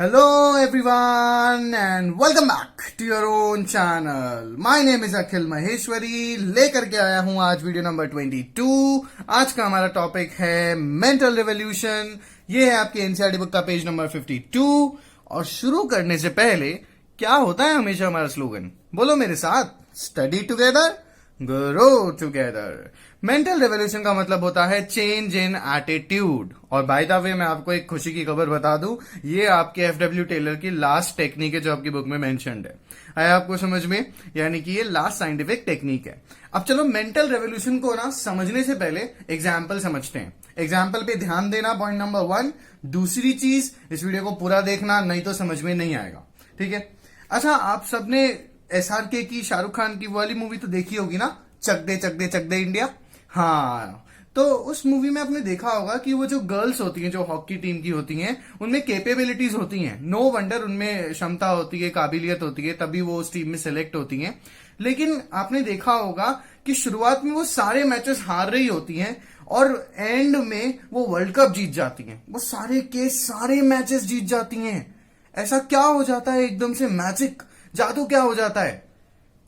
Hello everyone and welcome back to your own channel. My name is अखिल महेश्वरी. लेकर के आया हूं आज वीडियो नंबर 22. आज का हमारा टॉपिक है मेंटल रेवोल्यूशन. ये है आपकी एनसीईआरटी बुक का पेज नंबर 52. और शुरू करने से पहले क्या होता है हमेशा हमारा स्लोगन, बोलो मेरे साथ, study together grow together. Mental revolution का मतलब होता है चेंज इन एटीट्यूड. और बाय द वे मैं आपको एक खुशी की खबर बता दूं, ये आपके एफडब्ल्यू टेलर की लास्ट टेक्निक है जो आपकी बुक में मेंशन्ड है. आया आपको समझ में? यानी कि ये लास्ट साइंटिफिक टेक्निक है. अब चलो मेंटल रेवोल्यूशन को ना समझने से पहले एग्जाम्पल समझते हैं. एग्जाम्पल पे ध्यान देना, पॉइंट नंबर 1. दूसरी चीज, इस वीडियो को पूरा देखना, नहीं तो समझ में नहीं आएगा. ठीक है? अच्छा, आप सबने एसआरके की, शाहरुख खान की वाली मूवी तो देखी होगी ना, चक दे इंडिया. हाँ, तो उस मूवी में आपने देखा होगा कि वो जो गर्ल्स होती हैं, जो हॉकी टीम की होती हैं, उनमें कैपेबिलिटीज होती हैं. नो वंडर उनमें क्षमता होती है, काबिलियत होती है, तभी वो उस टीम में सेलेक्ट होती हैं. लेकिन आपने देखा होगा कि शुरुआत में वो सारे मैचेस हार रही होती हैं और एंड में वो वर्ल्ड कप जीत जाती हैं. वो सारे के सारे मैचेस जीत जाती हैं. ऐसा क्या हो जाता है? एकदम से मैजिक जादू क्या हो जाता है?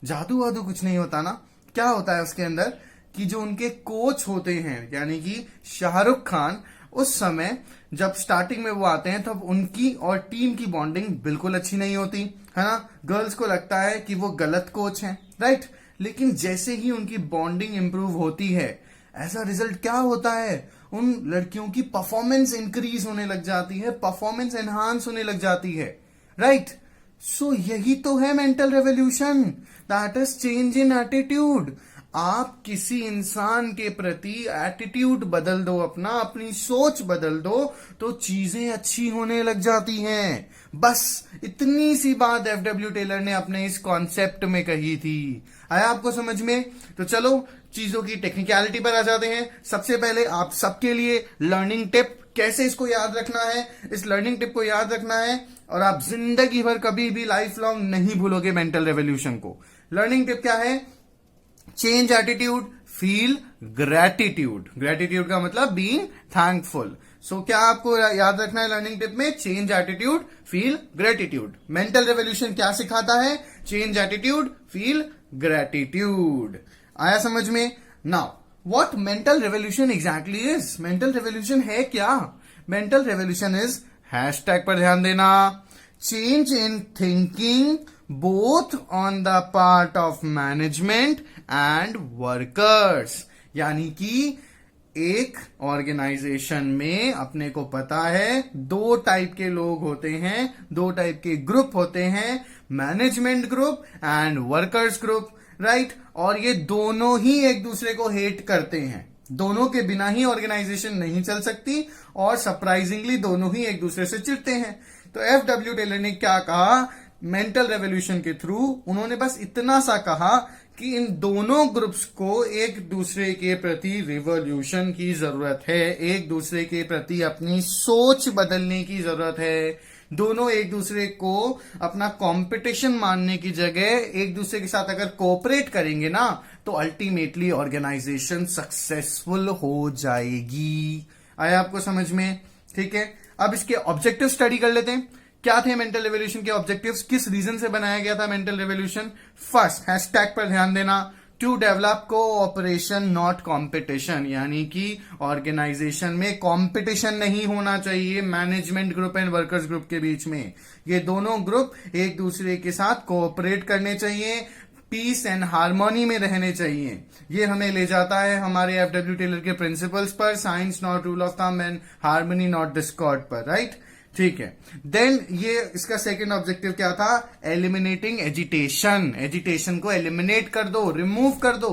जादू वादू कुछ नहीं होता ना. क्या होता है उसके अंदर कि जो उनके कोच होते हैं, यानी कि शाहरुख खान, उस समय जब स्टार्टिंग में वो आते हैं तब उनकी और टीम की बॉन्डिंग बिल्कुल अच्छी नहीं होती है ना. गर्ल्स को लगता है कि वो गलत कोच हैं, राइट. लेकिन जैसे ही उनकी बॉन्डिंग इंप्रूव होती है, ऐसा रिजल्ट क्या होता है, उन लड़कियों की परफॉर्मेंस इंक्रीज होने लग जाती है, परफॉर्मेंस एनहांस होने लग जाती है, राइट. सो यही तो है mental revolution, that is change in attitude. आप किसी इंसान के प्रति एटीट्यूड बदल दो, अपनी सोच बदल दो, तो चीजें अच्छी होने लग जाती हैं. बस इतनी सी बात एफडब्ल्यू टेलर ने अपने इस कॉन्सेप्ट में कही थी. आया आपको समझ में? तो चलो चीजों की टेक्निकलिटी पर आ जाते हैं. सबसे पहले आप सबके लिए लर्निंग टिप, कैसे इसको याद रखना है, इस लर्निंग टिप को याद रखना है और आप जिंदगी भर कभी भी लाइफ लॉन्ग नहीं भूलोगे मेंटल रेवोल्यूशन को. लर्निंग टिप क्या है? Change attitude, feel gratitude. Gratitude का मतलब बीइंग थैंकफुल. सो क्या आपको याद रखना है लर्निंग टिप में? Change attitude, feel gratitude. Mental revolution क्या सिखाता है? Change attitude, feel gratitude. आया समझ में? Now what mental revolution exactly is? Mental revolution है क्या? मेंटल रेवोल्यूशन इज, हैशटैग पर ध्यान देना, change in thinking both on the part of management and workers. यानी कि एक ऑर्गेनाइजेशन में अपने को पता है दो टाइप के लोग होते हैं, दो टाइप के ग्रुप होते हैं, management group and workers group, right. और ये दोनों ही एक दूसरे को हेट करते हैं. दोनों के बिना ही ऑर्गेनाइजेशन नहीं चल सकती और सरप्राइजिंगली दोनों ही एक दूसरे से चिढ़ते हैं. तो एफडब्ल्यू टेलर ने क्या कहा मेंटल रेवोल्यूशन के थ्रू? उन्होंने बस इतना सा कहा कि इन दोनों ग्रुप्स को एक दूसरे के प्रति रिवॉल्यूशन की जरूरत है, एक दूसरे के प्रति अपनी सोच बदलने की जरूरत है. दोनों एक दूसरे को अपना कंपटीशन मानने की जगह एक दूसरे के साथ अगर कोऑपरेट करेंगे ना, तो अल्टीमेटली ऑर्गेनाइजेशन सक्सेसफुल हो जाएगी. आया आपको समझ में? ठीक है, अब इसके ऑब्जेक्टिव स्टडी कर लेते हैं. क्या थे मेंटल रेवोल्यूशन के ऑब्जेक्टिव्स? किस रीजन से बनाया गया था मेंटल रेवोल्यूशन? फर्स्ट, हैशटैग पर ध्यान देना, to develop cooperation not competition. यानी कि ऑर्गेनाइजेशन में कंपटीशन नहीं होना चाहिए management group and workers group के बीच में. ये दोनों ग्रुप एक दूसरे के साथ कोऑपरेट करने चाहिए, पीस एंड हार्मोनी में रहने चाहिए. ये हमें ले जाता है हमारे एफडब्ल्यू टेलर के प्रिंसिपल्स पर, science not rule of thumb and harmony not Discord पर, राइट. ठीक है. देन ये इसका सेकंड ऑब्जेक्टिव क्या था? Eliminating agitation. एजिटेशन को एलिमिनेट कर दो, रिमूव कर दो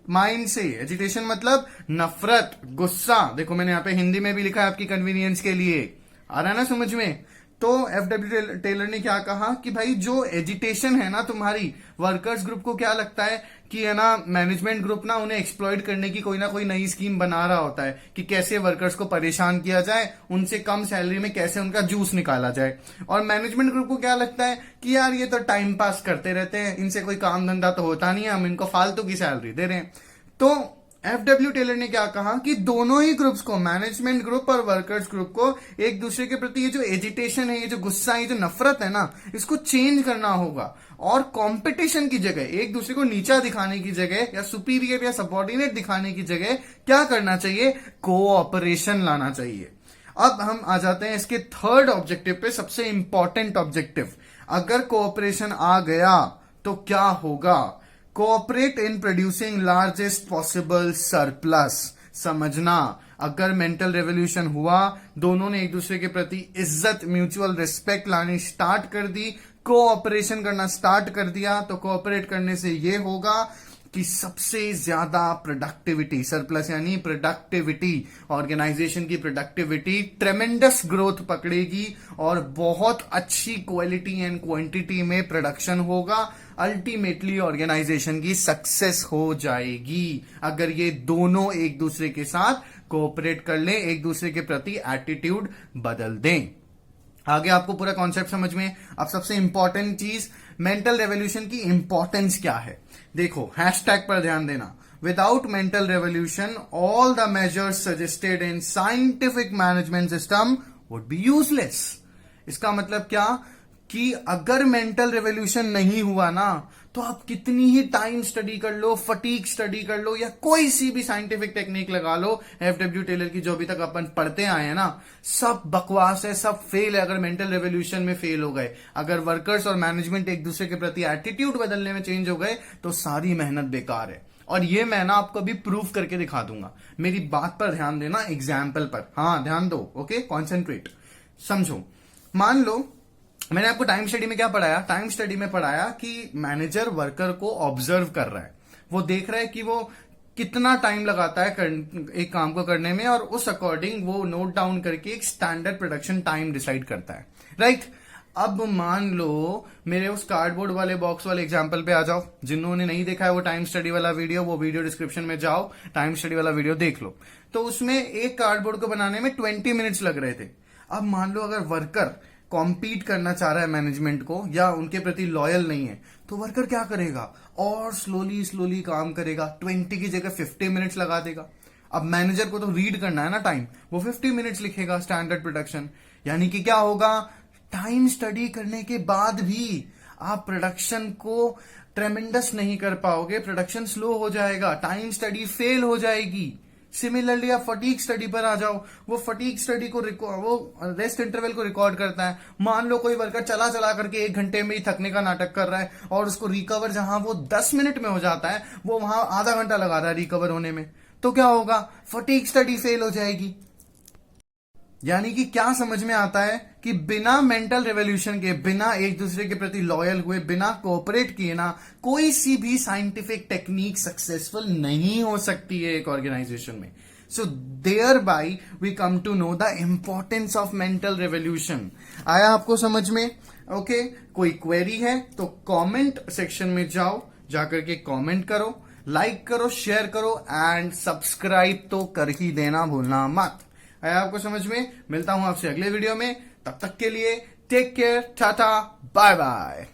माइंड से. एजिटेशन मतलब नफरत, गुस्सा. देखो मैंने यहाँ पे हिंदी में भी लिखा है आपकी कन्वीनियंस के लिए. आ रहा है ना समझ में? तो एफडब्ल्यू टेलर ने क्या कहा कि भाई जो एजिटेशन है ना तुम्हारी, वर्कर्स ग्रुप को क्या लगता है कि है ना मैनेजमेंट ग्रुप ना उन्हें एक्सप्लॉइट करने की कोई ना कोई नई स्कीम बना रहा होता है कि कैसे वर्कर्स को परेशान किया जाए, उनसे कम सैलरी में कैसे उनका जूस निकाला जाए. और मैनेजमेंट ग्रुप को क्या लगता है कि यार ये तो टाइम पास करते रहते हैं, इनसे कोई काम धंधा तो होता नहीं है, हम इनको फालतू की सैलरी दे रहे हैं. तो एफडब्ल्यू टेलर ने क्या कहा कि दोनों ही ग्रुप्स को, मैनेजमेंट ग्रुप और वर्कर्स ग्रुप को, एक दूसरे के प्रति ये जो एजिटेशन है, ये जो गुस्सा है, ये जो नफरत है ना, इसको चेंज करना होगा और कंपटीशन की जगह, एक दूसरे को नीचा दिखाने की जगह या सुपीरियर या सबऑर्डिनेट दिखाने की जगह क्या करना चाहिए, कोऑपरेशन लाना चाहिए। अब हम आ जाते हैं इसके थर्ड ऑब्जेक्टिव पे, सबसे इंपॉर्टेंट ऑब्जेक्टिव। अगर कोऑपरेशन आ गया तो क्या होगा, cooperate in producing largest possible surplus. समझना, अगर मेंटल रेवोल्यूशन हुआ, दोनों ने एक दूसरे के प्रति इज्जत, म्यूचुअल रिस्पेक्ट लानी स्टार्ट कर दी, कोऑपरेशन करना स्टार्ट कर दिया, तो कोऑपरेट करने से यह होगा कि सबसे ज्यादा प्रोडक्टिविटी, सरप्लस यानी प्रोडक्टिविटी, ऑर्गेनाइजेशन की प्रोडक्टिविटी ट्रेमेंडस ग्रोथ पकड़ेगी और बहुत अच्छी क्वालिटी एंड क्वांटिटी में प्रोडक्शन होगा। अल्टीमेटली ऑर्गेनाइजेशन की सक्सेस हो जाएगी अगर ये दोनों एक दूसरे के साथ कोऑपरेट कर लें, एक दूसरे के प्रति एटीट्यूड बदल दें। आगे आपको पूरा कॉन्सेप्ट समझ में। अब सबसे इंपॉर्टेंट चीज, मेंटल रेवोल्यूशन की इंपॉर्टेंस क्या है। देखो, हैशटैग पर ध्यान देना, without mental revolution all the measures suggested in scientific management system would be useless. इसका मतलब क्या कि अगर मेंटल रेवोल्यूशन नहीं हुआ ना, तो आप कितनी ही टाइम स्टडी कर लो, फटीक स्टडी कर लो, या कोई सी भी साइंटिफिक टेक्निक लगा लो, एफडब्ल्यू टेलर की जो अभी तक अपन पढ़ते आए हैं ना, सब बकवास है, सब फेल है अगर मेंटल रेवोल्यूशन में फेल हो गए। अगर वर्कर्स और मैनेजमेंट एक दूसरे के प्रति एटीट्यूड बदलने में चेंज हो गए तो सारी मेहनत बेकार है। और ये मैं ना आपको अभी प्रूफ करके दिखा दूंगा। मेरी बात पर ध्यान देना, एग्जाम्पल पर। हाँ, ध्यान दो, ओके, कॉन्सेंट्रेट, समझो। मान लो मैंने आपको टाइम स्टडी में क्या पढ़ाया, टाइम स्टडी में पढ़ाया कि मैनेजर वर्कर को ऑब्जर्व कर रहा है, वो देख रहा है कि वो कितना टाइम लगाता है एक काम को करने में, और उस अकॉर्डिंग वो नोट डाउन करके एक स्टैंडर्ड प्रोडक्शन टाइम डिसाइड करता है, राइट। अब मान लो मेरे उस कार्डबोर्ड वाले बॉक्स वाले एग्जांपल पे आ जाओ। जिन्होंने नहीं देखा है वो टाइम स्टडी वाला वीडियो, वो वीडियो डिस्क्रिप्शन में जाओ, टाइम स्टडी वाला वीडियो देख लो। तो उसमें एक कार्डबोर्ड को बनाने में 20 मिनट्स लग रहे थे। अब मान लो अगर वर्कर कॉम्पीट करना चाह रहा है मैनेजमेंट को, या उनके प्रति लॉयल नहीं है, तो वर्कर क्या करेगा, और स्लोली स्लोली काम करेगा, 20 की जगह 50 मिनट्स लगा देगा। अब मैनेजर को तो रीड करना है ना टाइम, वो 50 मिनट्स लिखेगा स्टैंडर्ड प्रोडक्शन। यानी कि क्या होगा, टाइम स्टडी करने के बाद भी आप प्रोडक्शन को ट्रेमेंडस नहीं कर पाओगे, प्रोडक्शन स्लो हो जाएगा, टाइम स्टडी फेल हो जाएगी। सिमिलरली आप फटीक स्टडी पर आ जाओ, वो फटीक स्टडी को वो रेस्ट इंटरवल को रिकॉर्ड करता है। मान लो कोई वर्कर चला चला करके 1 घंटे में ही थकने का नाटक कर रहा है, और उसको रिकवर जहां वो 10 मिनट में हो जाता है, वो वहां आधा घंटा लगा रहा है रिकवर होने में, तो क्या होगा, फटीक स्टडी फेल हो जाएगी। यानी कि क्या समझ में आता है कि बिना मेंटल रेवोल्यूशन के, बिना एक दूसरे के प्रति लॉयल हुए, बिना कोऑपरेट किए ना, कोई सी भी साइंटिफिक टेक्निक सक्सेसफुल नहीं हो सकती है एक ऑर्गेनाइजेशन में। So thereby we come to know the importance of mental revolution. आया आपको समझ में? ओके, कोई क्वेरी है तो कमेंट सेक्शन में जाओ, जाकर के कमेंट करो, लाइक करो, शेयर करो, एंड सब्सक्राइब तो कर ही देना भूलना मत। आया आपको समझ में? मिलता हूं आपसे अगले वीडियो में, तब तक के लिए take care, tata, bye bye.